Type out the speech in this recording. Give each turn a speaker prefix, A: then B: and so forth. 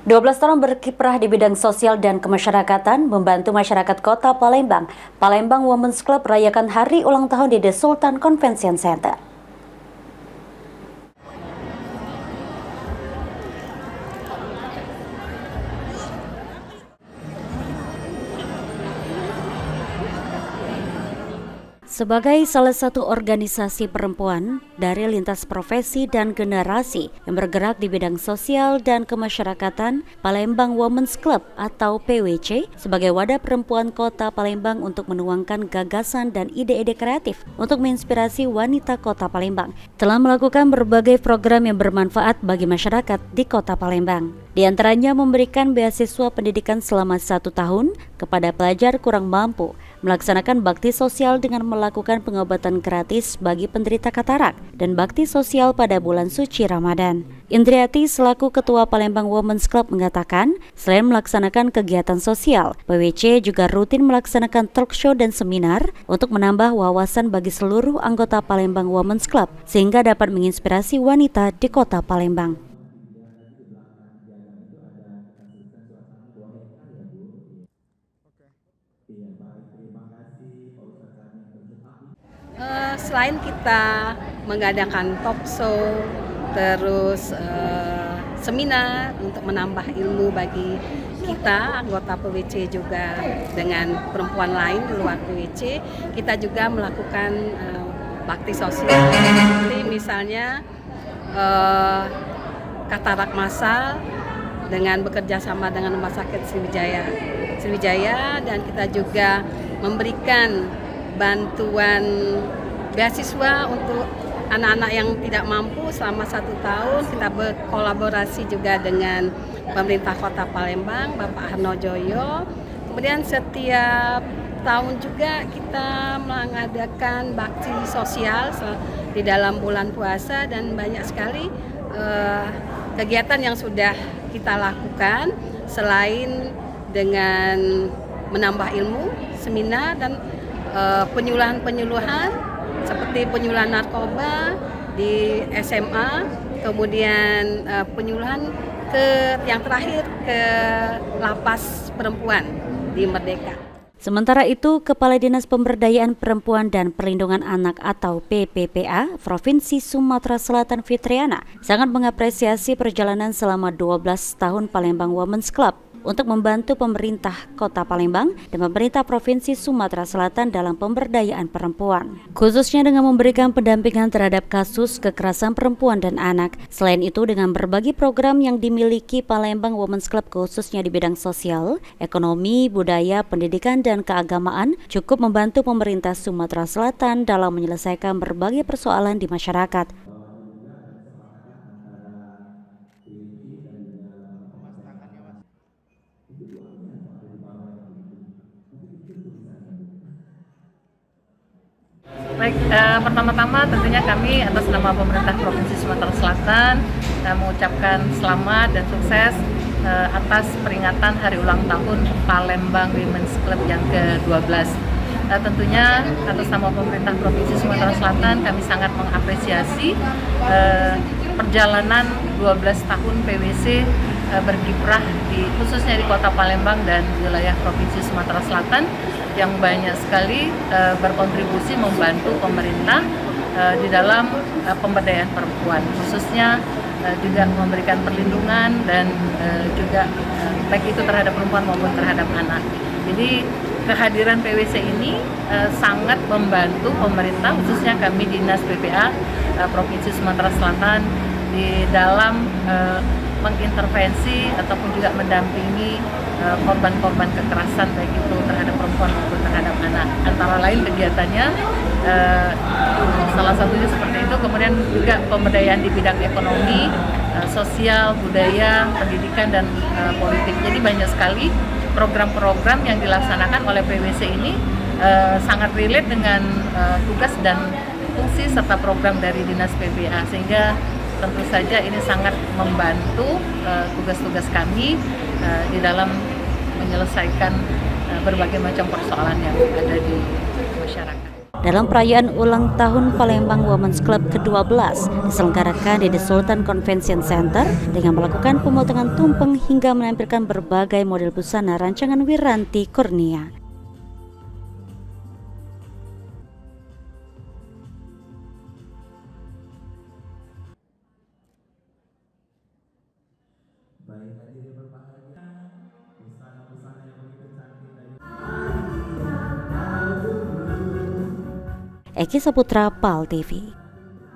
A: 12 tahun berkiprah di bidang sosial dan kemasyarakatan, membantu masyarakat Kota Palembang. Palembang Women's Club merayakan hari ulang tahun di The Sultan Convention Center. Sebagai salah satu organisasi perempuan dari lintas profesi dan generasi yang bergerak di bidang sosial dan kemasyarakatan, Palembang Women's Club atau PWC sebagai wadah perempuan Kota Palembang untuk menuangkan gagasan dan ide-ide kreatif untuk menginspirasi wanita Kota Palembang, telah melakukan berbagai program yang bermanfaat bagi masyarakat di Kota Palembang. Di antaranya memberikan beasiswa pendidikan selama 1 tahun kepada pelajar kurang mampu, melaksanakan bakti sosial dengan melakukan pengobatan gratis bagi penderita katarak, dan bakti sosial pada bulan suci Ramadan. Indriati selaku Ketua Palembang Women's Club mengatakan, selain melaksanakan kegiatan sosial, PWC juga rutin melaksanakan talk show dan seminar untuk menambah wawasan bagi seluruh anggota Palembang Women's Club, sehingga dapat menginspirasi wanita di Kota Palembang.
B: Selain kita mengadakan talk show, terus seminar untuk menambah ilmu bagi kita anggota PWC juga dengan perempuan lain di luar PWC, kita juga melakukan bakti sosial seperti misalnya katarak massal dengan bekerja sama dengan Rumah Sakit Sriwijaya, dan kita juga memberikan bantuan beasiswa untuk anak-anak yang tidak mampu selama 1 tahun. Kita berkolaborasi juga dengan pemerintah Kota Palembang, Bapak Harnojoyo. Kemudian setiap tahun juga kita mengadakan bakti sosial di dalam bulan puasa, dan banyak sekali kegiatan yang sudah kita lakukan selain dengan menambah ilmu, seminar, dan penyuluhan seperti penyuluhan narkoba di SMA, kemudian penyuluhan yang terakhir ke lapas perempuan di Merdeka.
A: Sementara itu, Kepala Dinas Pemberdayaan Perempuan dan Perlindungan Anak atau PPPA Provinsi Sumatera Selatan Fitriana sangat mengapresiasi perjalanan selama 12 tahun Palembang Women's Club untuk membantu pemerintah Kota Palembang dan pemerintah Provinsi Sumatera Selatan dalam pemberdayaan perempuan, khususnya dengan memberikan pendampingan terhadap kasus kekerasan perempuan dan anak. Selain itu, dengan berbagai program yang dimiliki Palembang Women's Club khususnya di bidang sosial, ekonomi, budaya, pendidikan, dan keagamaan cukup membantu pemerintah Sumatera Selatan dalam menyelesaikan berbagai persoalan di masyarakat.
C: Baik, pertama-tama tentunya kami atas nama pemerintah Provinsi Sumatera Selatan mengucapkan selamat dan sukses atas peringatan hari ulang tahun Palembang Women's Club yang ke-12. Tentunya atas nama pemerintah Provinsi Sumatera Selatan kami sangat mengapresiasi perjalanan 12 tahun PWC berkiprah khususnya di Kota Palembang dan wilayah Provinsi Sumatera Selatan yang banyak sekali berkontribusi membantu pemerintah di dalam pemberdayaan perempuan, khususnya juga memberikan perlindungan dan juga baik itu terhadap perempuan maupun terhadap anak. Jadi kehadiran PWC ini sangat membantu pemerintah, khususnya kami Dinas PPA Provinsi Sumatera Selatan di dalam mengintervensi ataupun juga mendampingi korban-korban kekerasan baik itu terhadap perempuan maupun terhadap anak. Antara lain kegiatannya salah satunya seperti itu, kemudian juga pemberdayaan di bidang ekonomi, sosial, budaya, pendidikan, dan politik. Jadi banyak sekali program-program yang dilaksanakan oleh PWC ini sangat relate dengan tugas dan fungsi serta program dari Dinas PPA, sehingga tentu saja ini sangat membantu tugas-tugas kami di dalam menyelesaikan berbagai macam persoalan yang ada di masyarakat.
A: dalam perayaan ulang tahun Palembang Women's Club ke-12 diselenggarakan di The Sultan Convention Center dengan melakukan pemotongan tumpeng hingga menampilkan berbagai model busana rancangan Wiranti Kurnia.
D: Baik hadirin berbahagia, busana-busana yang begitu cantik dari
A: Eki Saputra, PAL TV.